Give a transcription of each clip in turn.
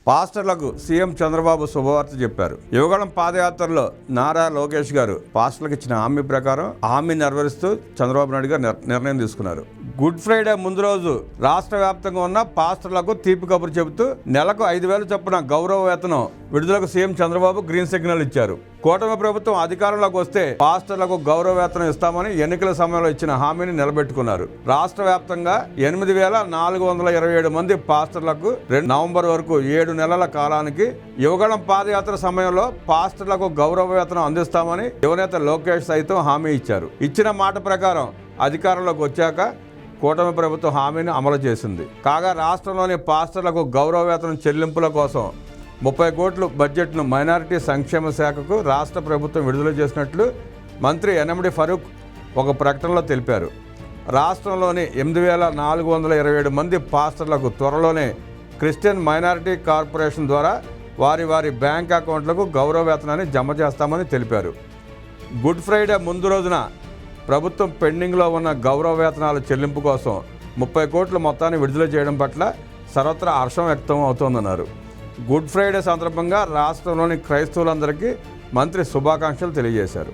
పాస్టర్లకు CM Chandrababu శుభవార్త చెప్పారు. యువగళం పాదయాత్రలో నారా లోకేష్ గారు పాస్టర్లకు ఇచ్చిన హామీ ప్రకారం హామీ నెరవేరుస్తూ చంద్రబాబు నాయుడు గారు నిర్ణయం తీసుకున్నారు. గుడ్ ఫ్రైడే ముందు రోజు రాష్ట్ర వ్యాప్తంగా ఉన్న పాస్టర్లకు తీపి కబురు చెబుతూ నెలకు 5,000 చొప్పున గౌరవ వేతనం విడుదలకు సీఎం చంద్రబాబు గ్రీన్ సిగ్నల్ ఇచ్చారు. కూటమి ప్రభుత్వం అధికారంలోకి వస్తే పాస్టర్లకు గౌరవ వేతనం ఇస్తామని ఎన్నికల సమయంలో ఇచ్చిన హామీని నిలబెట్టుకున్నారు. రాష్ట్ర వ్యాప్తంగా 8,427 మంది పాస్టర్లకు నవంబర్ వరకు 7 నెలల కాలానికి యువగళం పాదయాత్ర సమయంలో పాస్టర్లకు గౌరవ వేతనం అందిస్తామని యువనేత లోకేష్ సైతం హామీ ఇచ్చారు. ఇచ్చిన మాట ప్రకారం అధికారంలోకి వచ్చాక కూటమి ప్రభుత్వం హామీని అమలు చేసింది. కాగా రాష్ట్రంలోని పాస్టర్లకు గౌరవ వేతనం చెల్లింపుల కోసం 30 కోట్ల బడ్జెట్ను మైనారిటీ సంక్షేమ శాఖకు రాష్ట్ర ప్రభుత్వం విడుదల చేసినట్లు మంత్రి యనమల ఫరూక్ ఒక ప్రకటనలో తెలిపారు. రాష్ట్రంలోని 8,427 మంది పాస్టర్లకు త్వరలోనే క్రిస్టియన్ మైనారిటీ కార్పొరేషన్ ద్వారా వారి బ్యాంక్ అకౌంట్లకు గౌరవ వేతనాన్ని జమ చేస్తామని తెలిపారు. గుడ్ ఫ్రైడే ముందు రోజున ప్రభుత్వం పెండింగ్లో ఉన్న గౌరవ వేతనాల చెల్లింపు కోసం 30 కోట్ల మొత్తాన్ని విడుదల చేయడం పట్ల సర్వత్రా హర్షం వ్యక్తం అవుతోందన్నారు. గుడ్ ఫ్రైడే సందర్భంగా రాష్ట్రంలోని క్రైస్తవులందరికీ మంత్రి శుభాకాంక్షలు తెలియజేశారు.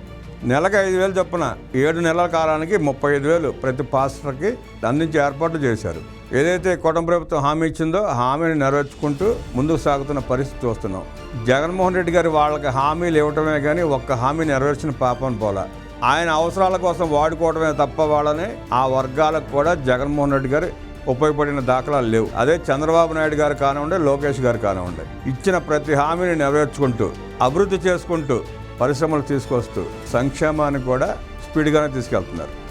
నెలకు 5,000 చొప్పున 7 నెలల కాలానికి 35,000 ప్రతి పాస్టర్కి అందించే ఏర్పాట్లు చేశారు. ఏదైతే కూటమి ప్రభుత్వం హామీ ఇచ్చిందో హామీని నెరవేర్చుకుంటూ ముందుకు సాగుతున్న పరిస్థితి చూస్తున్నాం. జగన్మోహన్ రెడ్డి గారు వాళ్ళకి హామీలు ఇవ్వటమే కానీ ఒక్క హామీ నెరవేర్చిన పాపం పోలా. ఆయన అవసరాల కోసం వాడుకోవడమే తప్ప వాళ్ళని ఆ వర్గాలకు కూడా జగన్మోహన్ రెడ్డి గారు ఉపయోగపడిన దాఖలాలు లేవు. అదే చంద్రబాబు నాయుడు గారు కానివ్వండి, లోకేష్ గారు కానివ్వండి, ఇచ్చిన ప్రతి హామీని నెరవేర్చుకుంటూ అభివృద్ధి చేసుకుంటూ పరిశ్రమలు తీసుకొస్తూ సంక్షేమాన్ని కూడా స్పీడ్గానే తీసుకెళ్తున్నారు.